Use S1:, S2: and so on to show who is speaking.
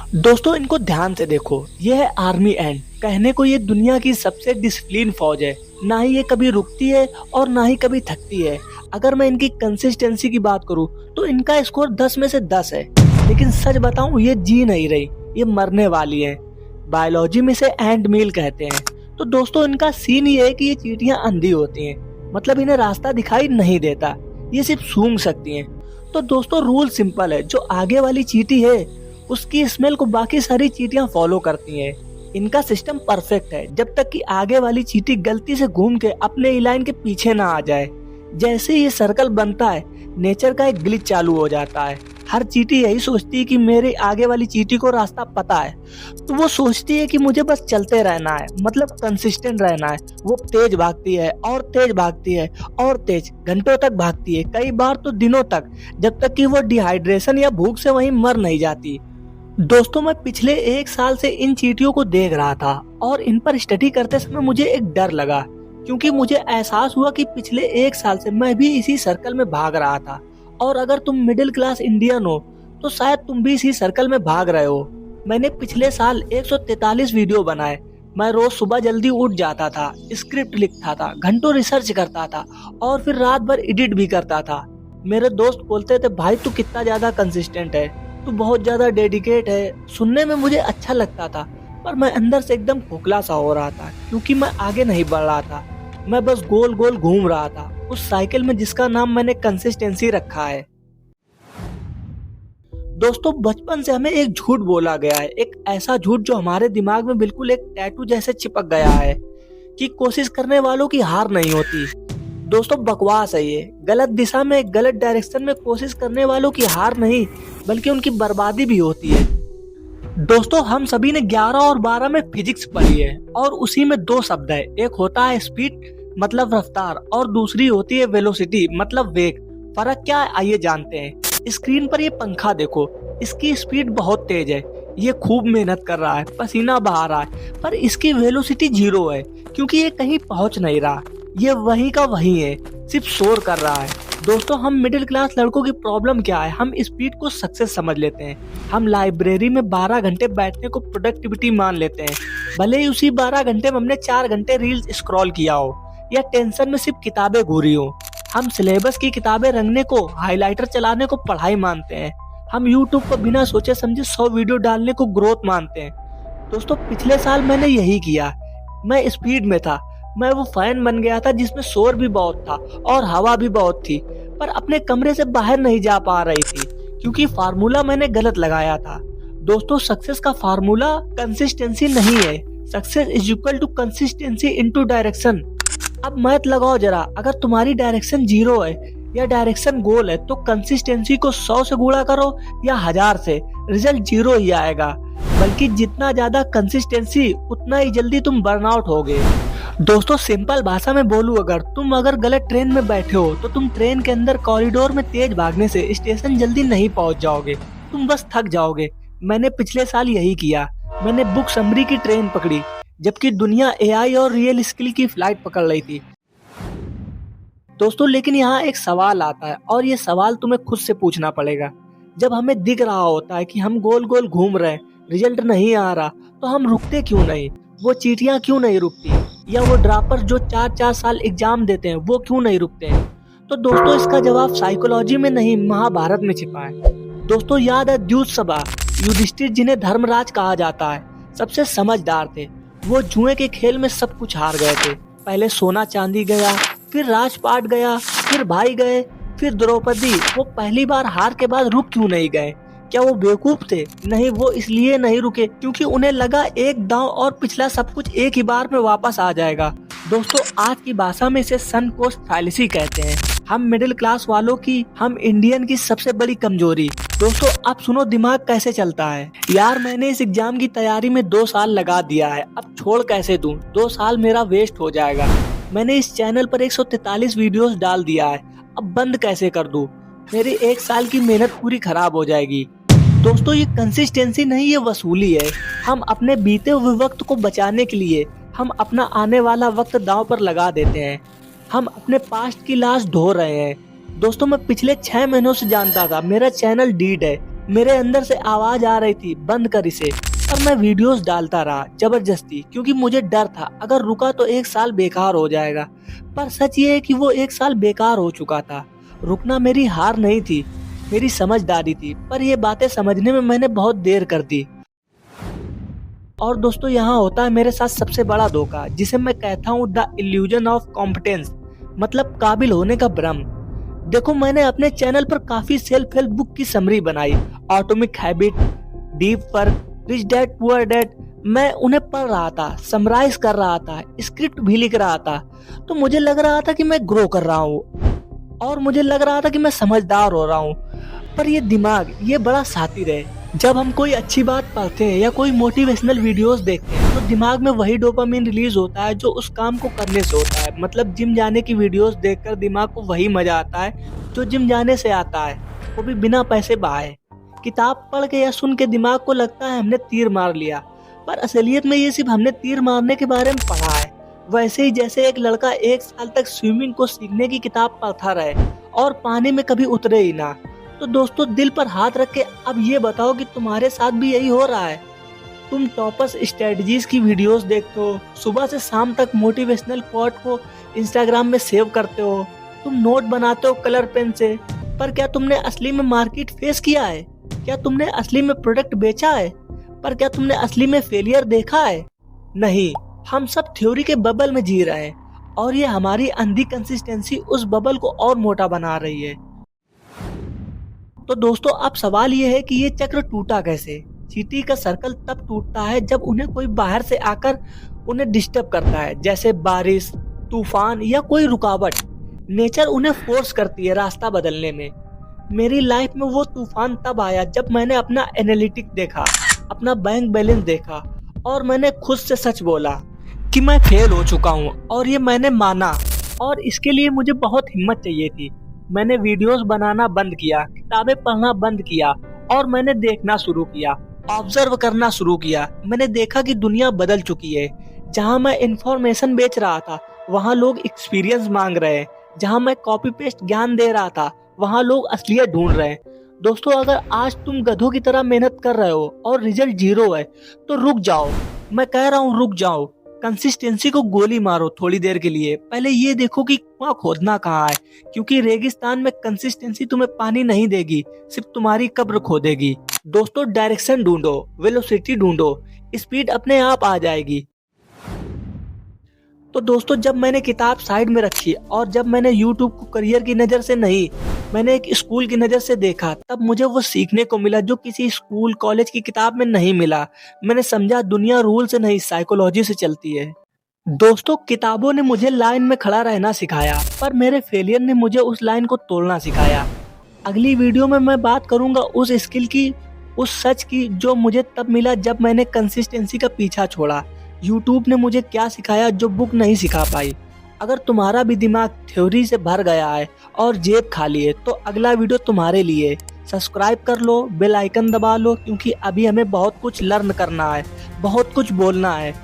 S1: दोस्तों इनको ध्यान से देखो, ये है आर्मी एंड। कहने को ये दुनिया की सबसे डिसिप्लिन फौज है। ना ही ये कभी रुकती है और ना ही कभी थकती है। अगर मैं इनकी कंसिस्टेंसी की बात करूं तो इनका स्कोर 10 में से 10 है। लेकिन सच बताऊं, ये जी नहीं रही, ये मरने वाली है। बायोलॉजी में से एंड मील कहते हैं। तो दोस्तों इनका सीन ये है कि ये चींटियां अंधी होती हैं, मतलब इन्हें रास्ता दिखाई नहीं देता, ये सिर्फ सूंघ सकती हैं। तो दोस्तों रूल सिंपल है, जो आगे वाली चींटी है उसकी स्मेल को बाकी सारी चींटियां फॉलो करती हैं। इनका सिस्टम परफेक्ट है जब तक कि आगे वाली चींटी गलती से घूम के अपने लाइन के पीछे ना आ जाए। जैसे ही ये सर्कल बनता है, नेचर का एक ग्लिच चालू हो जाता है। हर चींटी यही सोचती है कि मेरे आगे वाली चींटी को रास्ता पता है, तो वो सोचती है कि मुझे बस चलते रहना है, मतलब कंसिस्टेंट रहना है। वो तेज भागती है और तेज भागती है और तेज, घंटों तक भागती है, कई बार तो दिनों तक, जब तक कि वो डिहाइड्रेशन या भूख से वहीं मर नहीं जाती। दोस्तों मैं पिछले 1 साल से इन चींटियों को देख रहा था और इन पर स्टडी करते समय मुझे एक डर लगा, क्योंकि मुझे एहसास हुआ कि पिछले 1 साल से मैं भी इसी सर्कल में भाग रहा था। और अगर तुम मिडिल क्लास इंडियन हो तो शायद तुम भी इसी सर्कल में भाग रहे हो। मैंने पिछले साल 143 वीडियो बनाए। मैं रोज सुबह जल्दी उठ जाता था, स्क्रिप्ट लिखता था, घंटों रिसर्च करता था और फिर रात भर एडिट भी करता था। मेरे दोस्त बोलते थे, भाई तू कितना ज्यादा कंसिस्टेंट है, तू बहुत ज्यादा डेडिकेट है। सुनने में मुझे अच्छा लगता था, पर मैं अंदर से एकदम खोखला सा हो रहा था, क्योंकि मैं आगे नहीं बढ़ रहा था। मैं बस गोल गोल घूम रहा था उस साइकिल में जिसका नाम मैंने कंसिस्टेंसी रखा है। दोस्तों बचपन से हमें एक झूठ बोला गया है, एक ऐसा झूठ जो हमारे दिमाग में बिल्कुल एक टैटू जैसे चिपक गया है, कि कोशिश करने वालों की हार नहीं होती। दोस्तों बकवास है ये। गलत दिशा में, गलत डायरेक्शन में कोशिश करने वालों की हार नहीं, बल्कि उनकी बर्बादी भी होती है। दोस्तों हम सभी ने 11 और 12 में फिजिक्स पढ़ी है, और उसी में 2 शब्द है, एक होता है स्पीड मतलब रफ्तार, और दूसरी होती है वेलोसिटी मतलब वेग। फर्क क्या है आइए जानते हैं। स्क्रीन पर ये पंखा देखो, इसकी स्पीड बहुत तेज है, ये खूब मेहनत कर रहा है, पसीना बहा रहा है, पर इसकी वेलोसिटी 0 है, क्योंकि ये कहीं पहुंच नहीं रहा, ये वहीं का वहीं है, सिर्फ शोर कर रहा है। दोस्तों हम मिडिल क्लास लड़कों की प्रॉब्लम क्या है, हम स्पीड को सक्सेस समझ लेते हैं। हम लाइब्रेरी में 12 घंटे बैठने को प्रोडक्टिविटी मान लेते हैं, भले ही उसी 12 घंटे में हमने 4 घंटे रील्स स्क्रॉल किया हो या टेंशन में सिर्फ किताबें घूरी हो। हम सिलेबस की किताबें रंगने को, हाइलाइटर चलाने को पढ़ाई मानते हैं। हम यूट्यूब पर बिना सोचे समझे 100 वीडियो डालने को ग्रोथ मानते हैं। दोस्तों पिछले साल मैंने यही किया। मैं स्पीड में था, मैं वो फैन बन गया था जिसमें शोर भी बहुत था और हवा भी बहुत थी, पर अपने कमरे से बाहर नहीं जा पा रही थी, क्योंकि फार्मूला मैंने गलत लगाया था। दोस्तों सक्सेस का फार्मूला कंसिस्टेंसी नहीं है, success is equal to consistency into direction. अब मैथ लगाओ जरा, अगर तुम्हारी डायरेक्शन 0 है या डायरेक्शन गोल है, तो कंसिस्टेंसी को 100 से गुणा करो या 1000 से, रिजल्ट 0 ही आएगा। बल्कि जितना ज्यादा कंसिस्टेंसी उतना ही जल्दी तुम बर्नआउट होगे। दोस्तों सिंपल भाषा में बोलूं, अगर तुम गलत ट्रेन में बैठे हो तो तुम ट्रेन के अंदर कॉरिडोर में तेज भागने से स्टेशन जल्दी नहीं पहुंच जाओगे, तुम बस थक जाओगे। मैंने पिछले साल यही किया, मैंने बुक समरी की ट्रेन पकड़ी, जबकि दुनिया एआई और रियल स्किल की फ्लाइट पकड़ रही थी। दोस्तों लेकिन यहाँ एक सवाल आता है, और ये सवाल तुम्हें खुद से पूछना पड़ेगा। जब हमें दिख रहा होता है कि हम गोल गोल घूम रहे हैं, रिजल्ट नहीं आ रहा, तो हम रुकते क्यों नहीं? वो चींटियां क्यों नहीं रुकती? या वो ड्रॉपर जो 4-4 साल एग्जाम देते हैं, वो क्यों नहीं रुकते हैं? तो दोस्तों इसका जवाब साइकोलॉजी में नहीं, महाभारत में छिपा है। दोस्तों याद है द्यूतसभा, युधिष्ठिर जिन्हें धर्मराज कहा जाता है, सबसे समझदार थे। वो जुए के खेल में सब कुछ हार गए थे। पहले सोना चांदी गया, फिर राजपाट गया, फिर भाई गए, फिर द्रौपदी। वो पहली बार हार के बाद रुक क्यों नहीं गए? क्या वो बेवकूफ थे? नहीं, वो इसलिए नहीं रुके क्योंकि उन्हें लगा एक दांव और पिछला सब कुछ एक ही बार में वापस आ जाएगा। दोस्तों आज की भाषा में इसे सन कोस्ट फैलेसी कहते हैं। हम मिडिल क्लास वालों की, हम इंडियन की सबसे बड़ी कमजोरी। दोस्तों अब सुनो दिमाग कैसे चलता है। यार मैंने इस एग्जाम की तैयारी में 2 साल लगा दिया है, अब छोड़ कैसे दूं? 2 साल मेरा वेस्ट हो जाएगा। मैंने इस चैनल पर 143 वीडियोस डाल दिया है, अब बंद कैसे कर दूं? मेरी 1 साल की मेहनत पूरी खराब हो जाएगी। दोस्तों ये कंसिस्टेंसी नहीं, ये वसूली है। हम अपने बीते हुए वक्त को बचाने के लिए हम अपना आने वाला वक्त दांव पर लगा देते हैं। हम अपने पास्ट की लाश ढो रहे हैं। दोस्तों मैं पिछले 6 महीनों से जानता था मेरा चैनल डीड है, मेरे अंदर से आवाज आ रही थी बंद कर इसे, पर मैं वीडियोस डालता रहा जबरदस्ती, क्योंकि मुझे डर था अगर रुका तो 1 साल बेकार हो जाएगा। पर सच ये है कि वो 1 साल बेकार हो चुका था। रुकना मेरी हार नहीं थी, मेरी समझदारी थी, पर ये बातें समझने में मैंने बहुत देर कर दी। और दोस्तों, यहाँ होता है मेरे साथ सबसे बड़ा धोखा, जिसे मैं कहता हूँ द इल्यूजन ऑफ कॉम्पिटेंस, मतलब काबिल होने का भ्रम। देखो, मैंने अपने चैनल पर काफी सेल्फ हेल्प बुक की समरी बनाई, atomic habit, deep work, rich dad poor dad. मैं उन्हें पढ़ रहा था, समराइज कर रहा था, स्क्रिप्ट भी लिख रहा था। तो मुझे लग रहा था कि मैं ग्रो कर रहा हूँ और मुझे लग रहा था कि मैं समझदार हो रहा हूँ। पर ये दिमाग ये बड़ा शातिर है। जब हम कोई अच्छी बात पढ़ते हैं या कोई मोटिवेशनल वीडियोस देखते हैं तो दिमाग में वही डोपामिन रिलीज होता है जो उस काम को करने से होता है। मतलब जिम जाने की वीडियोस देखकर दिमाग को वही मजा आता है जो जिम जाने से आता है, वो भी बिना पैसे बहाए। किताब पढ़ के या सुन के दिमाग को लगता है हमने तीर मार लिया, पर असलियत में ये सिर्फ हमने तीर मारने के बारे में पढ़ा है। वैसे ही जैसे एक लड़का 1 साल तक स्विमिंग को सीखने की किताब पढ़ता रहे और पानी में कभी उतरे ही ना। तो दोस्तों, दिल पर हाथ रख के अब ये बताओ कि तुम्हारे साथ भी यही हो रहा है? तुम टॉपर्स स्ट्रेटजीज की वीडियोस देखते हो, सुबह से शाम तक मोटिवेशनल कोट को इंस्टाग्राम में सेव करते हो, तुम नोट बनाते हो कलर पेन से, पर क्या तुमने असली में मार्केट फेस किया है? क्या तुमने असली में प्रोडक्ट बेचा है? पर क्या तुमने असली में फेलियर देखा है? नहीं, हम सब थ्योरी के बबल में जी रहे हैं और ये हमारी अंधी कंसिस्टेंसी उस बबल को और मोटा बना रही है। तो दोस्तों, अब सवाल ये है कि ये चक्र टूटा कैसे? चींटी का सर्कल तब टूटता है जब उन्हें कोई बाहर से आकर उन्हें डिस्टर्ब करता है, जैसे बारिश, तूफान या कोई रुकावट। नेचर उन्हें फोर्स करती है रास्ता बदलने में। मेरी लाइफ में वो तूफान तब आया जब मैंने अपना एनालिटिक देखा, अपना बैंक बैलेंस देखा और मैंने खुद से सच बोला कि मैं फेल हो चुका हूँ, और ये मैंने माना। और इसके लिए मुझे बहुत हिम्मत चाहिए थी। मैंने वीडियोस बनाना बंद किया, किताबें पढ़ना बंद किया और मैंने देखना शुरू किया, ऑब्जर्व करना शुरू किया। मैंने देखा कि दुनिया बदल चुकी है। जहां मैं इंफॉर्मेशन बेच रहा था वहां लोग एक्सपीरियंस मांग रहे हैं। जहां मैं कॉपी पेस्ट ज्ञान दे रहा था वहां लोग असलियत ढूंढ रहे हैं। दोस्तों, अगर आज तुम गधों की तरह मेहनत कर रहे हो और रिजल्ट 0 है तो रुक जाओ। मैं कह रहा हूँ रुक जाओ। कंसिस्टेंसी को गोली मारो थोड़ी देर के लिए। पहले ये देखो कि कुआं खोदना कहाँ है, क्योंकि रेगिस्तान में कंसिस्टेंसी तुम्हें पानी नहीं देगी, सिर्फ तुम्हारी कब्र खोदेगी। दोस्तों, डायरेक्शन ढूंढो, वेलोसिटी ढूंढो, स्पीड अपने आप आ जाएगी। तो दोस्तों, जब मैंने किताब साइड में रखी और जब मैंने YouTube को करियर की नज़र से नहीं, मैंने एक स्कूल की नज़र से देखा, तब मुझे वो सीखने को मिला जो किसी स्कूल कॉलेज की किताब में नहीं मिला। मैंने समझा दुनिया रूल से नहीं साइकोलॉजी से चलती है। दोस्तों, किताबों ने मुझे लाइन में खड़ा रहना सिखाया, पर मेरे फेलियर ने मुझे उस लाइन को तोड़ना सिखाया। अगली वीडियो में मैं बात करूंगा उस स्किल की, उस सच की जो मुझे तब मिला जब मैंने कंसिस्टेंसी का पीछा छोड़ा। YouTube ने मुझे क्या सिखाया जो बुक नहीं सिखा पाई। अगर तुम्हारा भी दिमाग थ्योरी से भर गया है और जेब खाली है तो अगला वीडियो तुम्हारे लिए। सब्सक्राइब कर लो, बेल आइकन दबा लो, क्योंकि अभी हमें बहुत कुछ लर्न करना है, बहुत कुछ बोलना है।